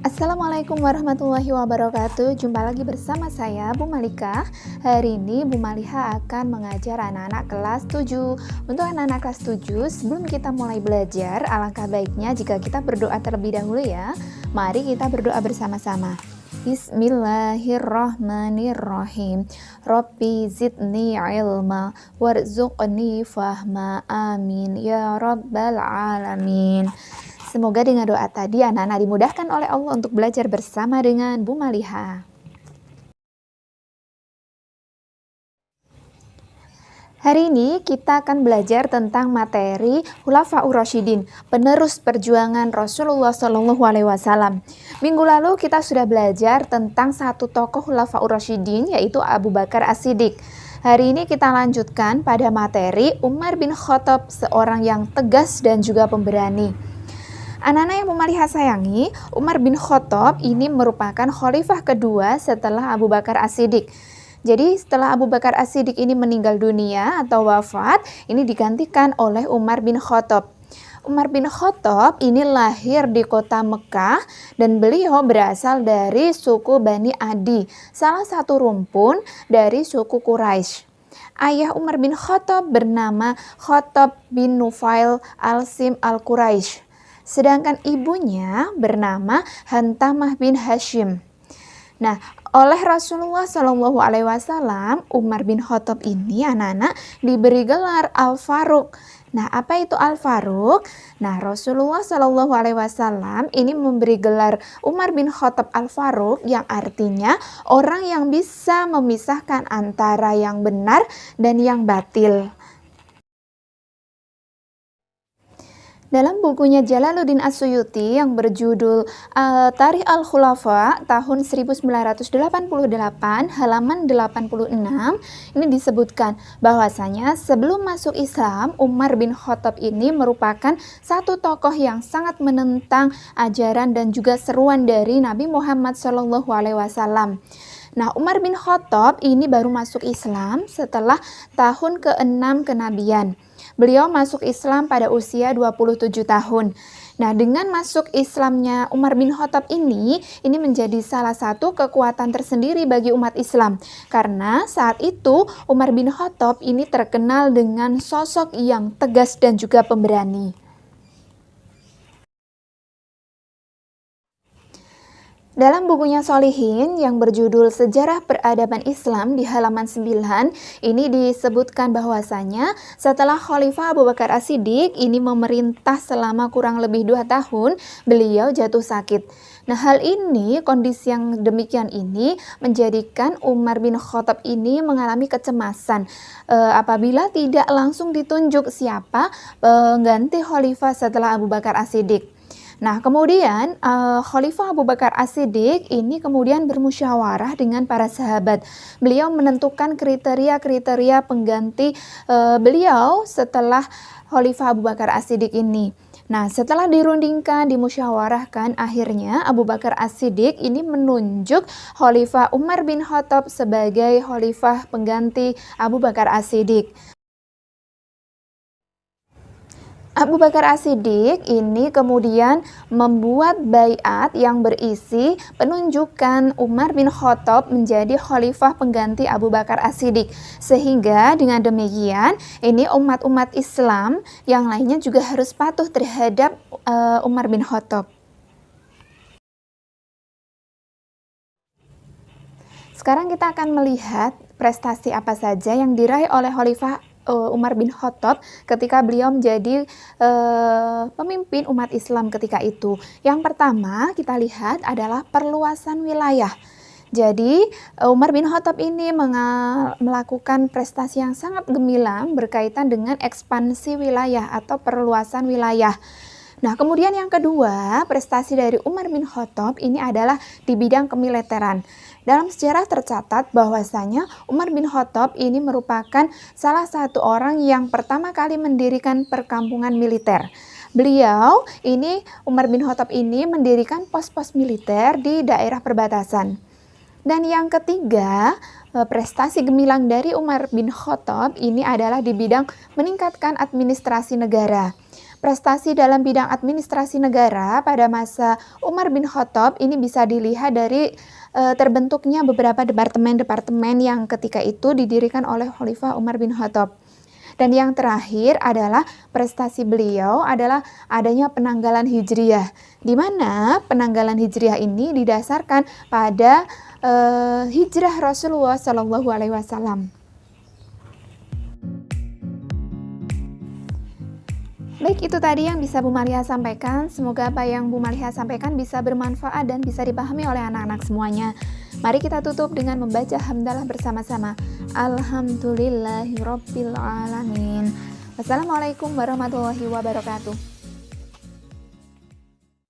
Assalamualaikum warahmatullahi wabarakatuh. Jumpa lagi bersama saya Bu Malika. Hari ini Bu Maliha akan mengajar anak-anak kelas 7. Untuk anak-anak kelas 7, sebelum kita mulai belajar, alangkah baiknya jika kita berdoa terlebih dahulu ya. Mari kita berdoa bersama-sama. Bismillahirrahmanirrahim. Rabbi zidni ilma warzuqni fahma. Amin ya rabbal alamin. Semoga dengan doa tadi anak-anak dimudahkan oleh Allah untuk belajar bersama dengan Bu Maliha. Hari ini kita akan belajar tentang materi Khulafaur Rasyidin, penerus perjuangan Rasulullah SAW. Minggu lalu kita sudah belajar tentang satu tokoh Khulafaur Rasyidin, yaitu Abu Bakar As-Siddiq. Hari ini kita lanjutkan pada materi Umar bin Khattab, seorang yang tegas dan juga pemberani. Anak-anak yang Bu Maliha sayangi, Umar bin Khattab ini merupakan khalifah kedua setelah Abu Bakar As-Siddiq. Jadi setelah Abu Bakar As-Siddiq ini meninggal dunia atau wafat, ini digantikan oleh Umar bin Khattab. Umar bin Khattab ini lahir di kota Mekah dan beliau berasal dari suku Bani Adi, salah satu rumpun dari suku Quraisy. Ayah Umar bin Khattab bernama Khattab bin Nufail al-Sim al-Quraisy. Sedangkan ibunya bernama Hantamah bin Hashim. Nah, oleh Rasulullah SAW, Umar bin Khattab ini anak-anak diberi gelar Al-Faruq. Nah, apa itu Al-Faruq? Nah, Rasulullah SAW ini memberi gelar Umar bin Khattab Al-Faruq yang artinya orang yang bisa memisahkan antara yang benar dan yang batil. Dalam bukunya Jalaluddin As-Suyuti yang berjudul Tarikh Al-Khulafa tahun 1988 halaman 86, ini disebutkan bahwasanya sebelum masuk Islam, Umar bin Khattab ini merupakan satu tokoh yang sangat menentang ajaran dan juga seruan dari Nabi Muhammad SAW. Nah, Umar bin Khattab ini baru masuk Islam setelah tahun ke-6 kenabian. Beliau masuk Islam pada usia 27 tahun. Nah, dengan masuk Islamnya Umar bin Khattab ini menjadi salah satu kekuatan tersendiri bagi umat Islam. Karena saat itu Umar bin Khattab ini terkenal dengan sosok yang tegas dan juga pemberani. Dalam bukunya Sholihin yang berjudul Sejarah Peradaban Islam di halaman 9, ini disebutkan bahwasanya setelah Khalifah Abu Bakar As-Siddiq ini memerintah selama kurang lebih 2 tahun, beliau jatuh sakit. Nah, hal ini, kondisi yang demikian ini menjadikan Umar bin Khattab ini mengalami kecemasan apabila tidak langsung ditunjuk siapa pengganti Khalifah setelah Abu Bakar As-Siddiq. Nah, kemudian Khalifah Abu Bakar As-Siddiq ini kemudian bermusyawarah dengan para sahabat. Beliau menentukan kriteria-kriteria pengganti beliau setelah Khalifah Abu Bakar As-Siddiq ini. Nah, setelah dirundingkan, dimusyawarahkan, akhirnya Abu Bakar As-Siddiq ini menunjuk Khalifah Umar bin Khattab sebagai khalifah pengganti Abu Bakar As-Siddiq. Abu Bakar As-Siddiq ini kemudian membuat baiat yang berisi penunjukan Umar bin Khattab menjadi khalifah pengganti Abu Bakar As-Siddiq. Sehingga dengan demikian ini umat-umat Islam yang lainnya juga harus patuh terhadap Umar bin Khattab. Sekarang kita akan melihat prestasi apa saja yang diraih oleh Khalifah Umar bin Khattab ketika beliau menjadi pemimpin umat Islam ketika itu. Yang pertama kita lihat adalah perluasan wilayah. Jadi Umar bin Khattab ini melakukan prestasi yang sangat gemilang berkaitan dengan ekspansi wilayah atau perluasan wilayah. Nah, kemudian yang kedua, prestasi dari Umar bin Khattab ini adalah di bidang kemiliteran. Dalam sejarah tercatat bahwasanya Umar bin Khattab ini merupakan salah satu orang yang pertama kali mendirikan perkampungan militer. Beliau ini, Umar bin Khattab ini mendirikan pos-pos militer di daerah perbatasan. Dan yang ketiga, prestasi gemilang dari Umar bin Khattab ini adalah di bidang meningkatkan administrasi negara. Prestasi dalam bidang administrasi negara pada masa Umar bin Khattab ini bisa dilihat dari terbentuknya beberapa departemen-departemen yang ketika itu didirikan oleh Khalifah Umar bin Khattab. Dan yang terakhir adalah prestasi beliau adalah adanya penanggalan Hijriyah, di mana penanggalan Hijriyah ini didasarkan pada hijrah Rasulullah Shallallahu Alaihi Wasallam. Baik, itu tadi yang bisa Bu Malia sampaikan. Semoga apa yang Bu Malia sampaikan bisa bermanfaat dan bisa dipahami oleh anak-anak semuanya. Mari kita tutup dengan membaca hamdalah bersama-sama. Alhamdulillahirabbil alamin. Wassalamualaikum warahmatullahi wabarakatuh.